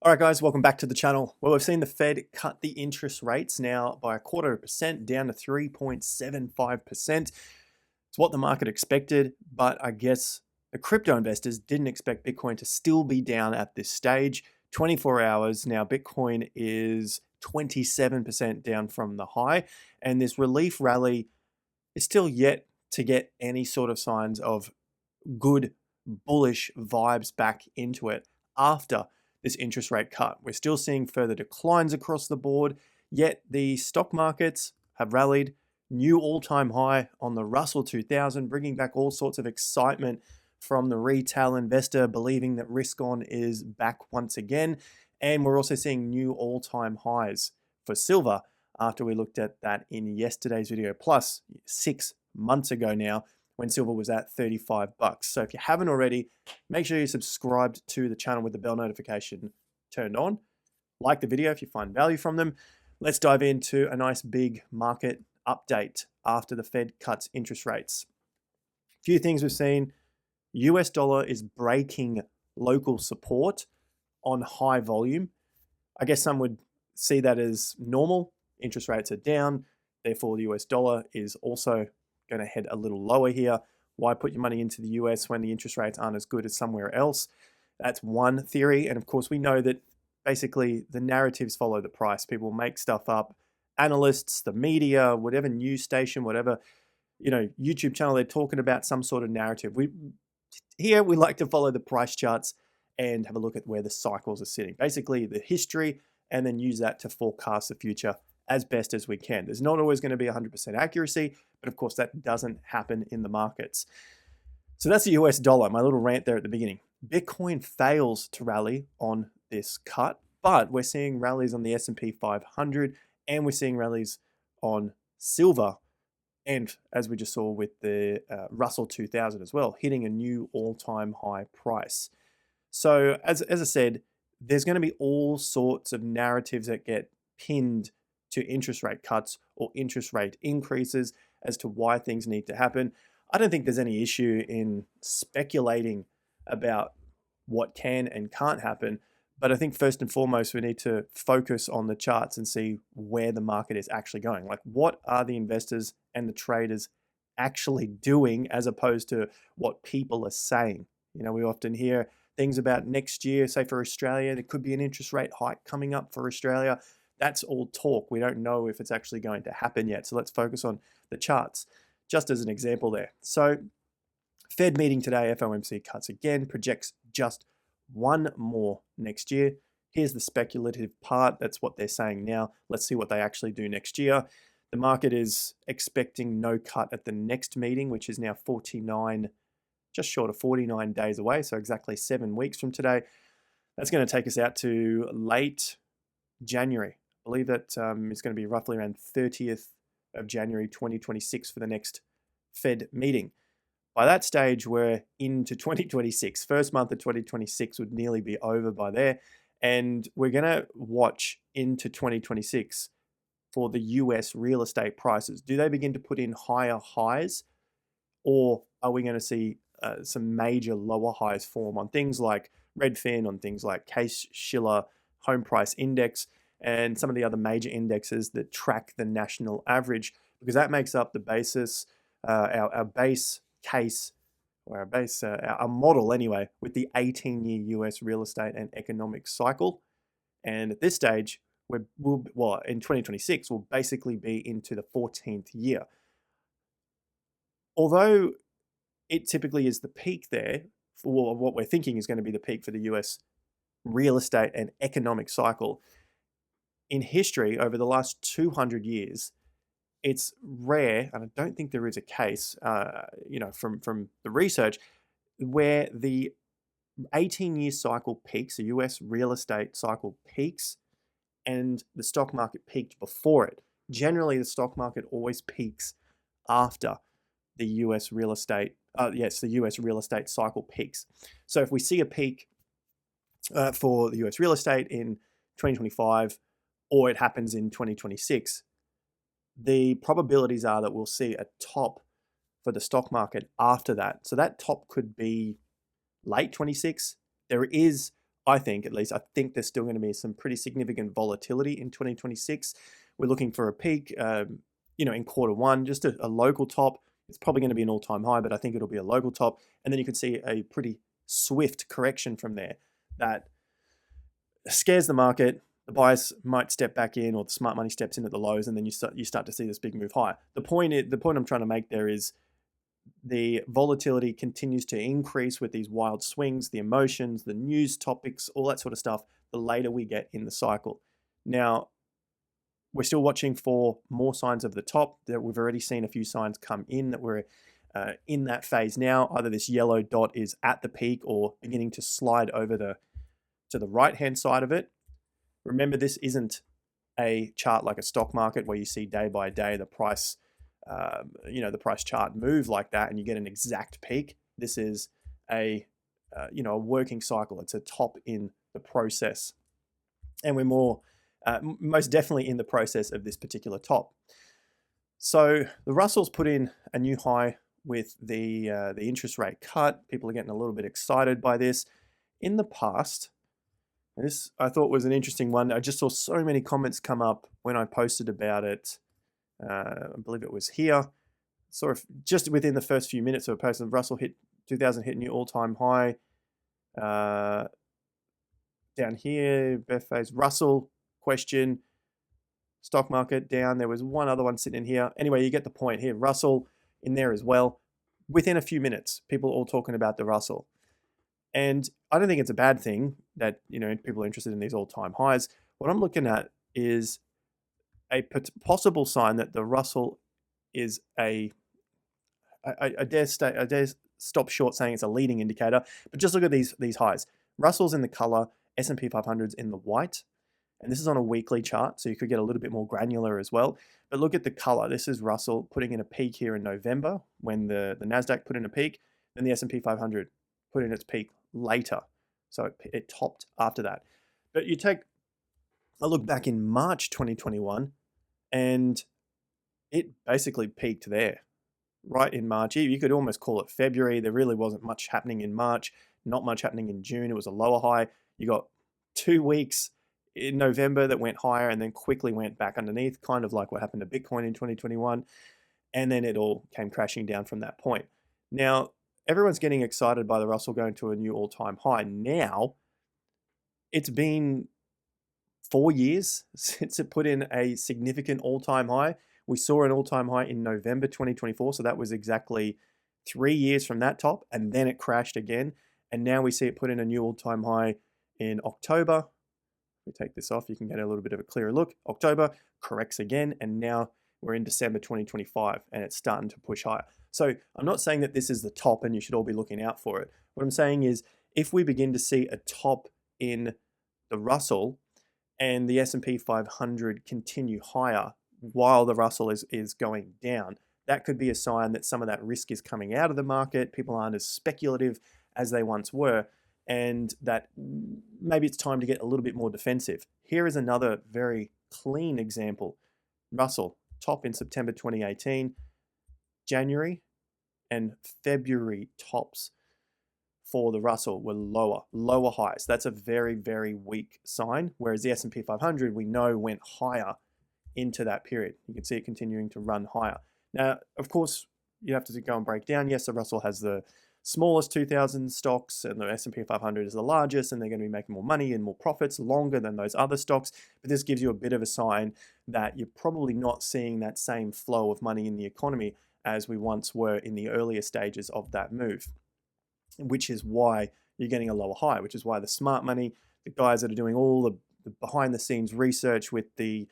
All right, guys, welcome back to the channel. Well, we've seen the Fed cut the interest rates now by 0.25% down to 3.75%. It's what the market expected, but I guess the crypto investors didn't expect Bitcoin to still be down at this stage. 24 hours now, Bitcoin is 27% down from the high, and this relief rally is still yet to get any sort of signs of good bullish vibes back into it after this interest rate cut. We're still seeing further declines across the board, yet the stock markets have rallied. New all-time high on the Russell 2000, bringing back all sorts of excitement from the retail investor, believing that risk on is back once again. And we're also seeing new all-time highs for silver after we looked at that in yesterday's video, plus 6 months ago now, when silver was at 35 bucks. So if you haven't already, make sure you're subscribed to the channel with the bell notification turned on. Like the video if you find value from them. Let's dive into a nice big market update after the Fed cuts interest rates. A few things we've seen. US dollar is breaking local support on high volume. I guess some would see that as normal. Interest rates are down, therefore the US dollar is also going to head a little lower here. Why put your money into the US when the interest rates aren't as good as somewhere else? That's one theory. And of course, we know that basically the narratives follow the price. People make stuff up. Analysts, the media, whatever news station, whatever, YouTube channel, they're talking about some sort of narrative. We like to follow the price charts and have a look at where the cycles are sitting. Basically the history, and then use that to forecast the future as best as we can. There's not always going to be 100% accuracy, but of course that doesn't happen in the markets. So that's the US dollar, my little rant there at the beginning. Bitcoin fails to rally on this cut, but we're seeing rallies on the S&P 500 and we're seeing rallies on silver. And as we just saw with the Russell 2000 as well, hitting a new all-time high price. So as I said, there's going to be all sorts of narratives that get pinned to interest rate cuts or interest rate increases as to why things need to happen. I don't think there's any issue in speculating about what can and can't happen, but I think first and foremost we need to focus on the charts and see where the market is actually going. Like, what are the investors and the traders actually doing as opposed to what people are saying? We often hear things about next year, say for Australia, there could be an interest rate hike coming up for Australia. That's all talk. We don't know if it's actually going to happen yet. So let's focus on the charts, just as an example there. So Fed meeting today, FOMC cuts again, projects just one more next year. Here's the speculative part. That's what they're saying now. Let's see what they actually do next year. The market is expecting no cut at the next meeting, which is now just short of 49 days away. So exactly 7 weeks from today. That's going to take us out to late January. I believe that it's going to be roughly around 30th of January 2026 for the next Fed meeting. By that stage, we're into 2026. First month of 2026 would nearly be over by there. And we're going to watch into 2026 for the US real estate prices. Do they begin to put in higher highs? Or are we going to see some major lower highs form on things like Redfin, on things like Case-Shiller Home Price Index, and some of the other major indexes that track the national average, because that makes up the basis, our base case, or our model anyway, with the 18-year US real estate and economic cycle. And at this stage, in 2026, we'll basically be into the 14th year. Although it typically is the peak there for what we're thinking is going to be the peak for the US real estate and economic cycle, in history, over the last 200 years, it's rare, and I don't think there is a case, from the research, where the 18-year cycle peaks, the US real estate cycle peaks, and the stock market peaked before it. Generally, the stock market always peaks after the US real estate, the US real estate cycle peaks. So if we see a peak for the US real estate in 2025, or it happens in 2026, the probabilities are that we'll see a top for the stock market after that. So that top could be late 26. There is I think, at least, I think there's still going to be some pretty significant volatility in 2026. We're looking for a peak, in quarter one, just a local top. It's probably going to be an all-time high, but I think it'll be a local top. And then you could see a pretty swift correction from there that scares the market. The buyers might step back in, or the smart money steps in at the lows, and then you start to see this big move higher. The point I'm trying to make there is the volatility continues to increase with these wild swings, the emotions, the news topics, all that sort of stuff, the later we get in the cycle. Now, we're still watching for more signs of the top. That we've already seen a few signs come in that we're in that phase now. Either this yellow dot is at the peak or beginning to slide over to the right-hand side of it. Remember, this isn't a chart like a stock market where you see day by day the price, the price chart move like that, and you get an exact peak. This is a working cycle. It's a top in the process, and we're most definitely in the process of this particular top. So the Russell's put in a new high with the interest rate cut. People are getting a little bit excited by this. In the past, and this I thought was an interesting one. I just saw so many comments come up when I posted about it. I believe it was here. Sort of just within the first few minutes of a post, Russell hit 2000, hit new all-time high. Down here, Beth phase, Russell question, stock market down. There was one other one sitting in here. Anyway, you get the point here. Russell in there as well. Within a few minutes, people all talking about the Russell. And I don't think it's a bad thing that, people are interested in these all-time highs. What I'm looking at is a possible sign that the Russell is I dare stop short saying it's a leading indicator, but just look at these highs. Russell's in the color, S&P 500's in the white, and this is on a weekly chart, so you could get a little bit more granular as well. But look at the color. This is Russell putting in a peak here in November when the NASDAQ put in a peak, then the S&P 500 put in its peak later. So it topped after that. But you take a look back in March 2021, and it basically peaked there, right in March. You could almost call it February. There really wasn't much happening in March, not much happening in June. It was a lower high. You got 2 weeks in November that went higher and then quickly went back underneath, kind of like what happened to Bitcoin in 2021. And then it all came crashing down from that point. Now, everyone's getting excited by the Russell going to a new all-time high. Now, it's been 4 years since it put in a significant all-time high. We saw an all-time high in November 2024, so that was exactly 3 years from that top, and then it crashed again. And now we see it put in a new all-time high in October. We take this off, you can get a little bit of a clearer look. October corrects again, and now we're in December 2025, and it's starting to push higher. So I'm not saying that this is the top and you should all be looking out for it. What I'm saying is, if we begin to see a top in the Russell and the S&P 500 continue higher while the Russell is going down, that could be a sign that some of that risk is coming out of the market. People aren't as speculative as they once were, and that maybe it's time to get a little bit more defensive. Here is another very clean example. Russell, top in September 2018, January and February tops for the Russell were lower highs. That's a very, very weak sign, whereas the S&P 500, we know, went higher into that period. You can see it continuing to run higher. Now, of course, you have to go and break down. Yes, the Russell has the smallest 2,000 stocks and the S&P 500 is the largest, and they're going to be making more money and more profits longer than those other stocks. But this gives you a bit of a sign that you're probably not seeing that same flow of money in the economy as we once were in the earlier stages of that move, which is why you're getting a lower high, which is why the smart money, the guys that are doing all the behind the scenes research with the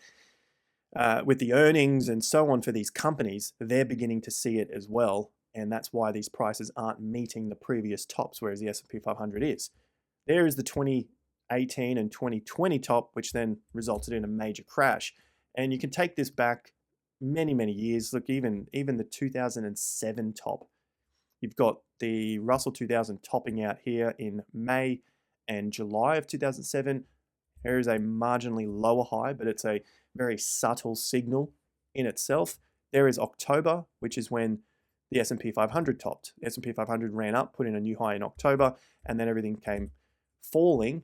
earnings and so on for these companies, they're beginning to see it as well. And that's why these prices aren't meeting the previous tops, whereas the S&P 500 is. There is the 2018 and 2020 top, which then resulted in a major crash. And you can take this back many, many years. Look, even the 2007 top. You've got the Russell 2000 topping out here in May and July of 2007. Here is a marginally lower high, but it's a very subtle signal in itself. There is October, which is when the S&P 500 topped. The S&P 500 ran up, put in a new high in October, and then everything came falling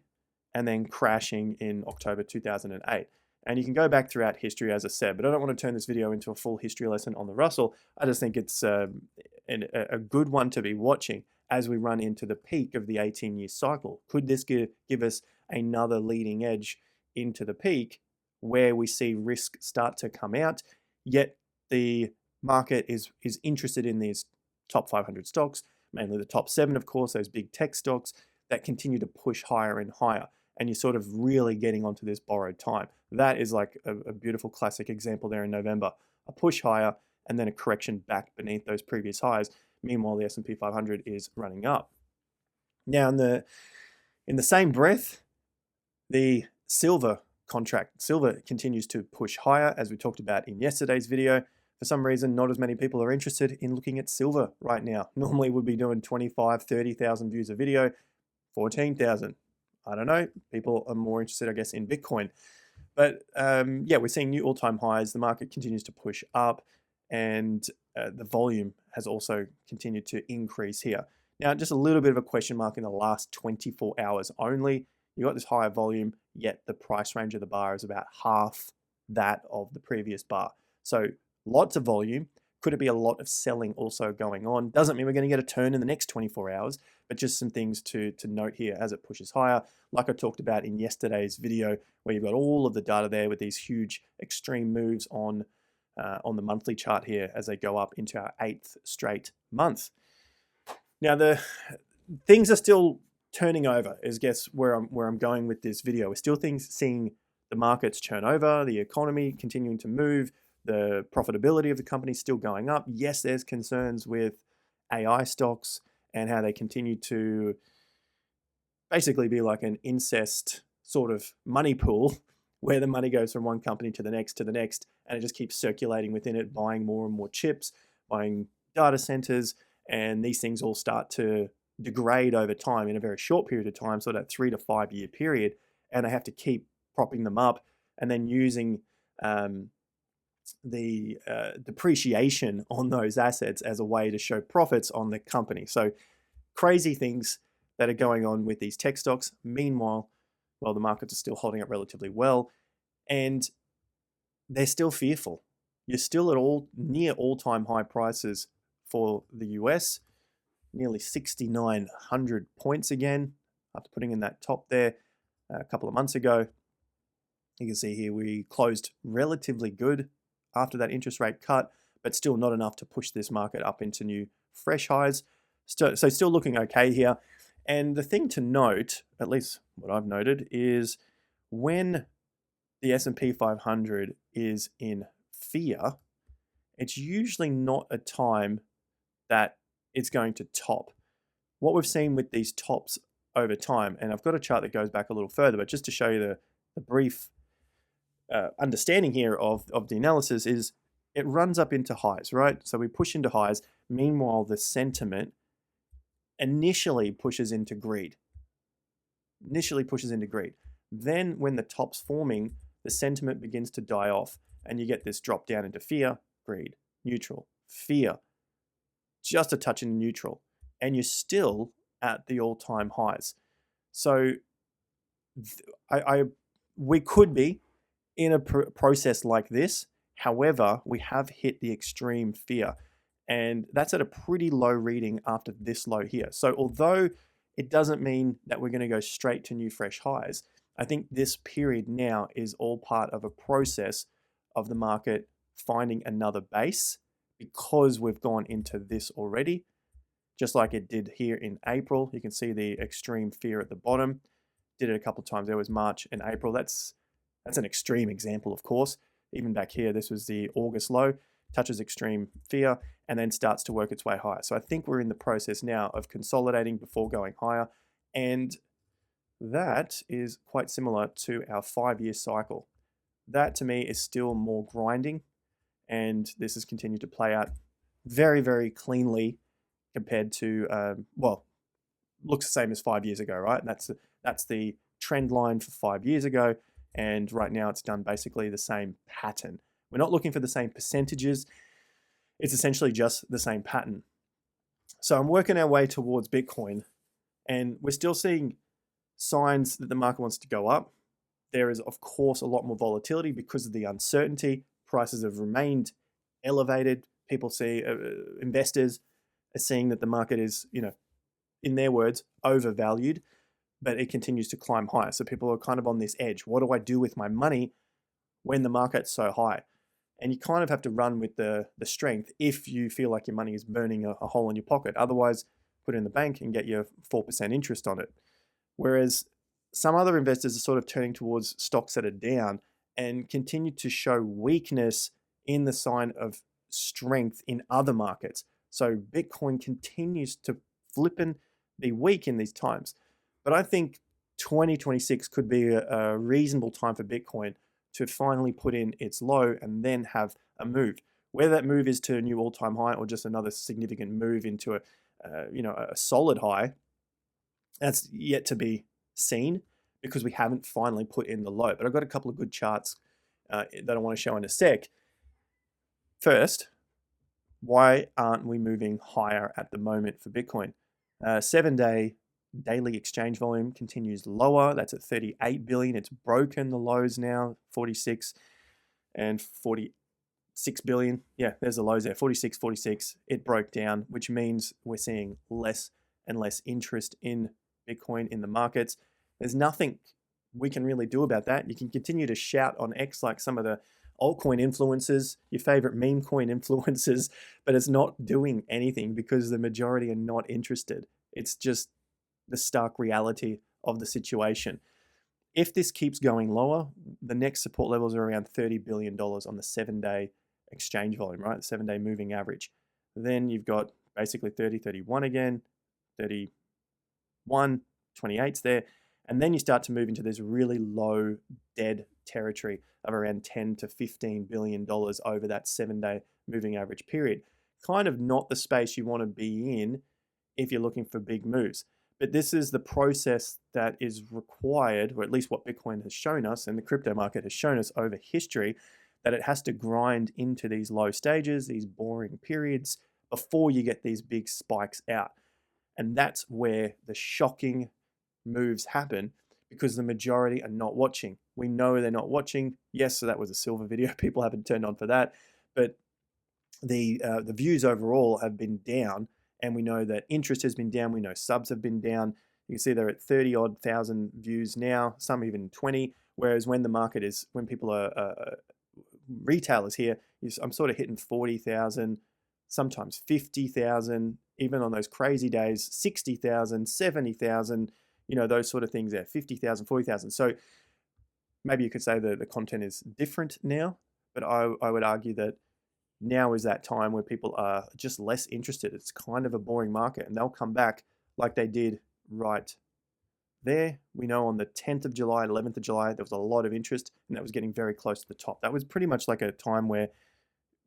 and then crashing in October 2008. And you can go back throughout history, as I said, but I don't want to turn this video into a full history lesson on the Russell. I just think it's a good one to be watching as we run into the peak of the 18-year cycle. Could this give us another leading edge into the peak where we see risk start to come out, yet the market is interested in these top 500 stocks, mainly the top 7, of course, those big tech stocks that continue to push higher and higher. And you're sort of really getting onto this borrowed time. That is like a beautiful classic example there in November. A push higher and then a correction back beneath those previous highs. Meanwhile, the S&P 500 is running up. Now, in the same breath, the silver contract, silver continues to push higher, as we talked about in yesterday's video. For some reason, not as many people are interested in looking at silver right now. Normally, we'd be doing 25, 30,000 views a video, 14,000. I don't know. People are more interested, I guess, in Bitcoin. But yeah, we're seeing new all-time highs. The market continues to push up, and the volume has also continued to increase here. Now, just a little bit of a question mark in the last 24 hours only. You got this higher volume, yet the price range of the bar is about half that of the previous bar. So lots of volume. Could it be a lot of selling also going on? Doesn't mean we're going to get a turn in the next 24 hours, but just some things to note here as it pushes higher. Like I talked about in yesterday's video, where you've got all of the data there with these huge extreme moves on the monthly chart here as they go up into our 8th straight month. Now, the things are still turning over, is guess where I'm going with this video. We're still seeing the markets turn over, the economy continuing to move, the profitability of the company still going up. Yes, there's concerns with AI stocks and how they continue to basically be like an incest sort of money pool where the money goes from one company to the next, and it just keeps circulating within it, buying more and more chips, buying data centers, and these things all start to degrade over time in a very short period of time, so that 3 to 5 year period, and they have to keep propping them up and then using the depreciation on those assets as a way to show profits on the company. So crazy things that are going on with these tech stocks. Meanwhile, well, the markets are still holding up relatively well, and they're still fearful. You're still at near all-time high prices for the US, nearly 6,900 points again after putting in that top there a couple of months ago. You can see here we closed relatively good after that interest rate cut, but still not enough to push this market up into new fresh highs. So still looking okay here. And the thing to note, at least what I've noted, is when the S&P 500 is in fear, it's usually not a time that it's going to top. What we've seen with these tops over time, and I've got a chart that goes back a little further, but just to show you the brief understanding here of the analysis, is it runs up into highs, right? So we push into highs. Meanwhile, the sentiment initially pushes into greed. Then when the top's forming, the sentiment begins to die off and you get this drop down into fear, greed, neutral, fear, just a touch in neutral, and you're still at the all-time highs. So we could be in a process like this. However, we have hit the extreme fear, and that's at a pretty low reading after this low here. So although it doesn't mean that we're going to go straight to new fresh highs, I think this period now is all part of a process of the market finding another base, because we've gone into this already, just like it did here in April. You can see the extreme fear at the bottom. Did it a couple of times. There was March and April. That's an extreme example, of course. Even back here, this was the August low, touches extreme fear, and then starts to work its way higher. So I think we're in the process now of consolidating before going higher, and that is quite similar to our 5-year cycle. That to me is still more grinding, and this has continued to play out very, very cleanly compared to, well, looks the same as 5 years ago, right? And that's the trend line for 5 years ago, and right now it's done basically the same pattern. We're not looking for the same percentages. It's essentially just the same pattern. So I'm working our way towards Bitcoin, and we're still seeing signs that the market wants to go up. There is, of course, a lot more volatility because of the uncertainty. Prices have remained elevated. People see, investors are seeing that the market is, in their words, overvalued, but it continues to climb higher. So people are kind of on this edge. What do I do with my money when the market's so high? And you kind of have to run with the strength if you feel like your money is burning a hole in your pocket. Otherwise, put it in the bank and get your 4% interest on it. Whereas some other investors are sort of turning towards stocks that are down and continue to show weakness in the sign of strength in other markets. So Bitcoin continues to flip and be weak in these times. But I think 2026 could be a reasonable time for Bitcoin to finally put in its low and then have a move. Whether that move is to a new all-time high or just another significant move into a solid high, that's yet to be seen because we haven't finally put in the low. But I've got a couple of good charts that I want to show in a sec. First, why aren't we moving higher at the moment for Bitcoin? 7-day daily exchange volume continues lower. That's at 38 billion. It's broken the lows now, 46 and 46 billion. Yeah, there's the lows there, 46, 46. It broke down, which means we're seeing less and less interest in Bitcoin in the markets. There's nothing we can really do about that. You can continue to shout on X like some of the altcoin influencers, your favorite meme coin influencers, but it's not doing anything because the majority are not interested. It's just the stark reality of the situation. If this keeps going lower, the next support levels are around $30 billion on the 7-day exchange volume, right? The 7-day moving average. Then you've got basically 30, 31 again, 31, 28's there. And then you start to move into this really low dead territory of around 10 to $15 billion over that 7-day moving average period. Kind of not the space you want to be in if you're looking for big moves. But this is the process that is required, or at least what Bitcoin has shown us and the crypto market has shown us over history, that it has to grind into these low stages, these boring periods, before you get these big spikes out. And that's where the shocking moves happen because the majority are not watching. We know they're not watching. Yes, so that was a silver video. People haven't turned on for that. But the views overall have been down. And we know that interest has been down. We know subs have been down. You can see they're at 30-odd thousand views now, some even 20. Whereas when the market is, when people are retailers here, I'm sort of hitting 40,000, sometimes 50,000, even on those crazy days, 60,000, 70,000, those sort of things there, 50,000, 40,000. So maybe you could say that the content is different now, but I would argue that now is that time where people are just less interested. It's kind of a boring market, and they'll come back like they did right there. We know on the 10th of July, 11th of July, there was a lot of interest, and that was getting very close to the top. That was pretty much like a time where,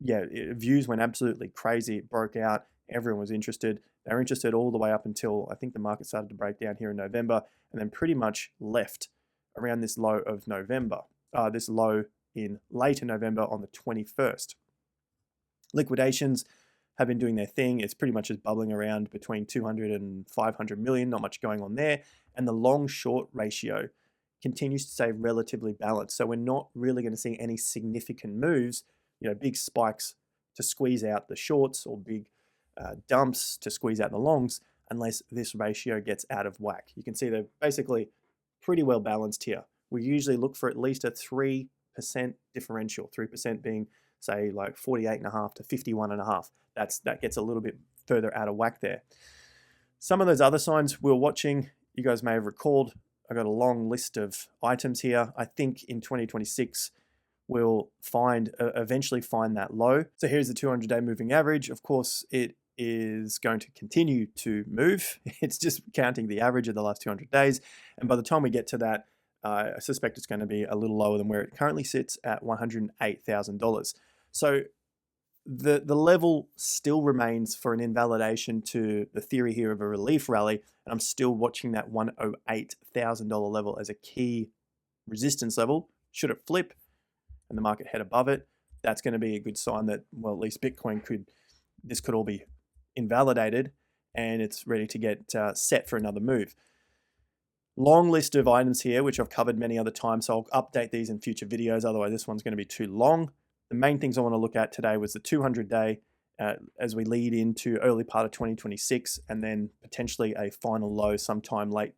views went absolutely crazy. It broke out. Everyone was interested. They were interested all the way up until I think the market started to break down here in November, and then pretty much left around this low of November, this low in late in November on the 21st. Liquidations have been doing their thing. It's pretty much just bubbling around between 200 and 500 million, not much going on there. And the long-short ratio continues to stay relatively balanced. So we're not really going to see any significant moves, big spikes to squeeze out the shorts or big dumps to squeeze out the longs unless this ratio gets out of whack. You can see they're basically pretty well balanced here. We usually look for at least a 3% differential, 3% being say like 48.5 to 51.5. That gets a little bit further out of whack there. Some of those other signs we're watching, you guys may have recalled, I've got a long list of items here. I think in 2026, we'll eventually find that low. So here's the 200-day moving average. Of course, it is going to continue to move. It's just counting the average of the last 200 days. And by the time we get to that, I suspect it's going to be a little lower than where it currently sits at $108,000. So the level still remains for an invalidation to the theory here of a relief rally, and I'm still watching that $108,000 level as a key resistance level. Should it flip and the market head above it, that's going to be a good sign that, well, at least Bitcoin this could all be invalidated and it's ready to get set for another move. Long list of items here, which I've covered many other times, so I'll update these in future videos, otherwise this one's going to be too long. The main things I want to look at today was the 200-day as we lead into early part of 2026, and then potentially a final low sometime late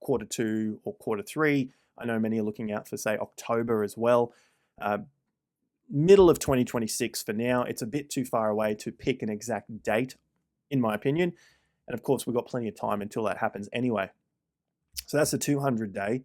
Q2 or Q3. I know many are looking out for, say, October as well. Middle of 2026 for now. It's a bit too far away to pick an exact date, in my opinion. And of course, we've got plenty of time until that happens anyway. So that's the 200-day.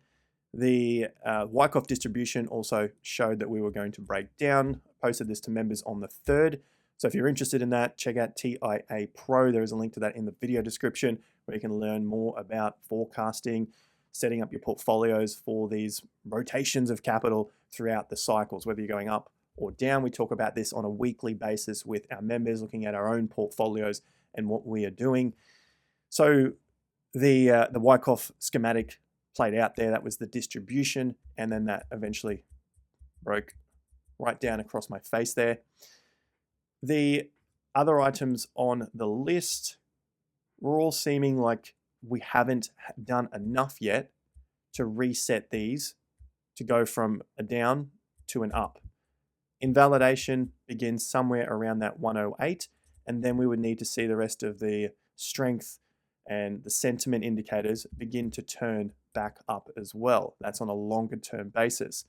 The Wyckoff distribution also showed that we were going to break down. I posted this to members on the 3rd. So if you're interested in that, check out TIA Pro. There is a link to that in the video description where you can learn more about forecasting, setting up your portfolios for these rotations of capital throughout the cycles, whether you're going up or down. We talk about this on a weekly basis with our members, looking at our own portfolios and what we are doing. So the Wyckoff schematic played out there. That was the distribution, and then that eventually broke right down across my face there. The other items on the list were all seeming like we haven't done enough yet to reset these to go from a down to an up. Invalidation begins somewhere around that 108, and then we would need to see the rest of the strength and the sentiment indicators begin to turn back up as well. That's on a longer term basis.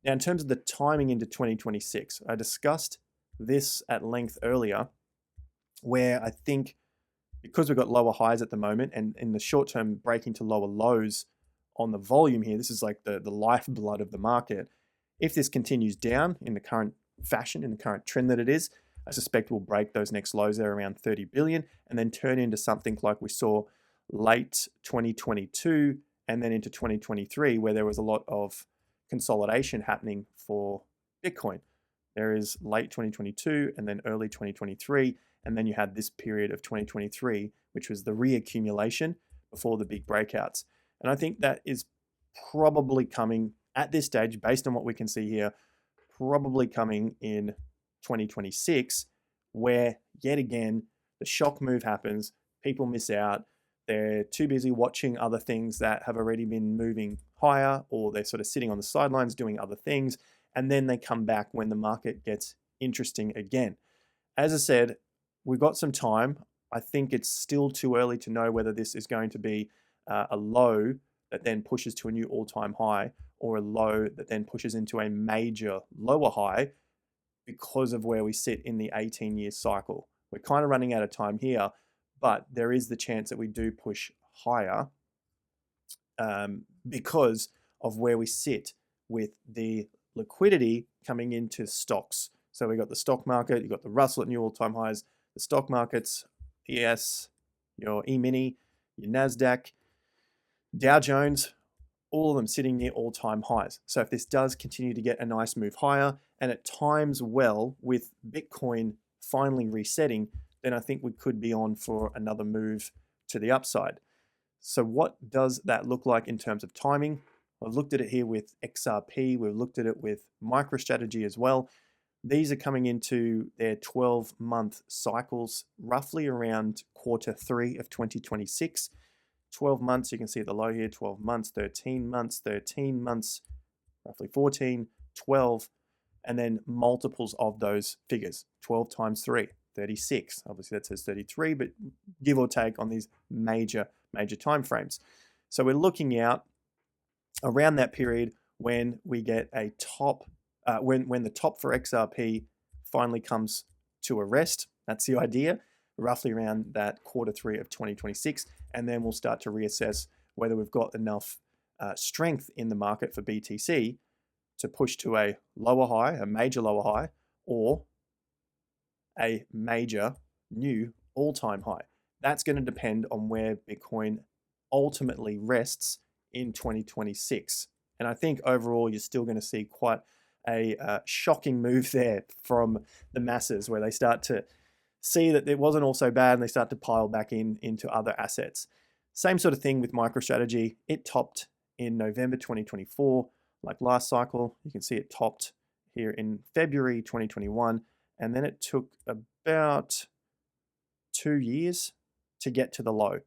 Now, in terms of the timing into 2026, I discussed this at length earlier, where I think because we've got lower highs at the moment and in the short term breaking to lower lows on the volume here, this is like the lifeblood of the market. If this continues down in the current fashion, in the current trend that it is, I suspect we'll break those next lows there around 30 billion and then turn into something like we saw late 2022 and then into 2023, where there was a lot of consolidation happening for Bitcoin. There is late 2022 and then early 2023, and then you had this period of 2023, which was the reaccumulation before the big breakouts. And I think that is probably coming at this stage, based on what we can see here, probably coming in 2026, where yet again, the shock move happens, people miss out, they're too busy watching other things that have already been moving higher, or they're sort of sitting on the sidelines doing other things, and then they come back when the market gets interesting again. As I said, we've got some time. I think it's still too early to know whether this is going to be a low that then pushes to a new all-time high, or a low that then pushes into a major lower high because of where we sit in the 18-year cycle. We're kind of running out of time here, but there is the chance that we do push higher because of where we sit with the liquidity coming into stocks. So we got the stock market, you got the Russell at new all-time highs, the stock markets, ES, your E-mini, your NASDAQ, Dow Jones, all of them sitting near all-time highs. So if this does continue to get a nice move higher, and it times well with Bitcoin finally resetting, then I think we could be on for another move to the upside. So what does that look like in terms of timing? I've looked at it here with XRP. We've looked at it with MicroStrategy as well. These are coming into their 12-month cycles, roughly around Q3 of 2026. 12 months, you can see the low here, 12 months, 13 months, 13 months, roughly 14, 12, and then multiples of those figures. 12 times 3, 36. Obviously that says 33, but give or take on these major time frames. So we're looking out around that period when we get a top, when the top for XRP finally comes to a rest. That's the idea, roughly around that Q3 of 2026. And then we'll start to reassess whether we've got enough strength in the market for BTC to push to a lower high, a major lower high, or a major new all-time high. That's going to depend on where Bitcoin ultimately rests in 2026. And I think overall, you're still going to see quite a shocking move there from the masses, where they start to see that it wasn't all so bad and they start to pile back into other assets. Same sort of thing with MicroStrategy. It topped in November 2024, like last cycle. You can see it topped here in February 2021, and then it took about 2 years to get to the low.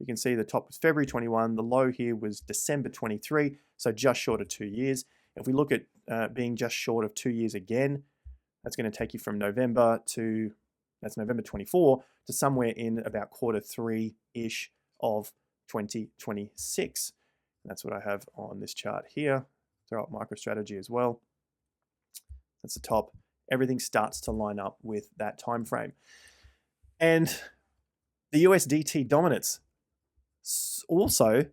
You can see the top was February 21. The low here was December 23, so just short of 2 years. If we look at being just short of 2 years again, that's going to take you from November 24 to somewhere in about Q3-ish of 2026. And that's what I have on this chart here. Throw up MicroStrategy as well. That's the top. Everything starts to line up with that time frame. And the USDT dominance also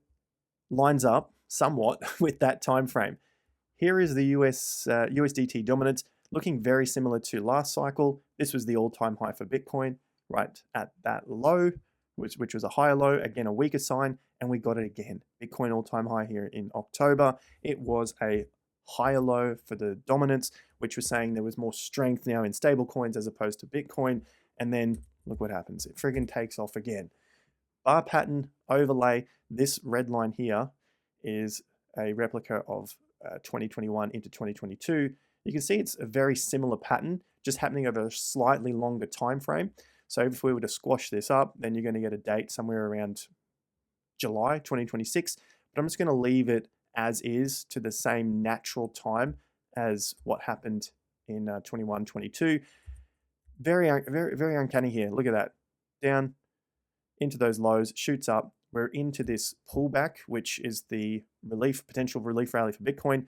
lines up somewhat with that time frame. Here is the USDT dominance, looking very similar to last cycle. This was the all-time high for Bitcoin, right at that low, which was a higher low, again a weaker sign, and we got it again. Bitcoin all-time high here in October. It was a higher low for the dominance, which was saying there was more strength now in stable coins as opposed to Bitcoin. And then look what happens. It friggin' takes off again. Bar pattern overlay. This red line here is a replica of 2021 into 2022. You can see it's a very similar pattern, just happening over a slightly longer time frame. So if we were to squash this up, then you're going to get a date somewhere around July 2026. But I'm just going to leave it as is to the same natural time as what happened in 21, 22. Very uncanny here. Look at that. Down into those lows, shoots up. We're into this pullback, which is the potential relief rally for Bitcoin.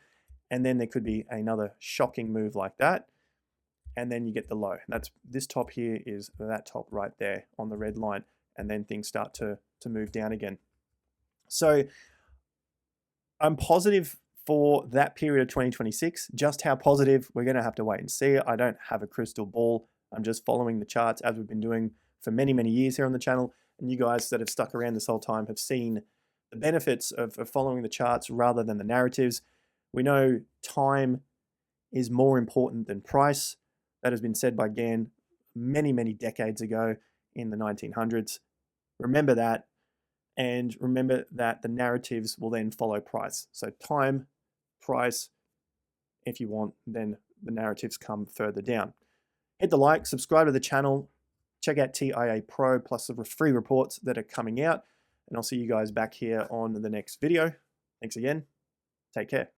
And then there could be another shocking move like that. And then you get the low. That's this top here is that top right there on the red line. And then things start to move down again. So I'm positive for that period of 2026. Just how positive, we're going to have to wait and see. I don't have a crystal ball. I'm just following the charts as we've been doing for many, many years here on the channel. And you guys that have stuck around this whole time have seen the benefits of following the charts rather than the narratives. We know time is more important than price. That has been said by Gann many, many decades ago in the 1900s. Remember that, and remember that the narratives will then follow price. So time, price, if you want, then the narratives come further down. Hit the like, subscribe to the channel, check out TIA Pro plus the free reports that are coming out, and I'll see you guys back here on the next video. Thanks again. Take care.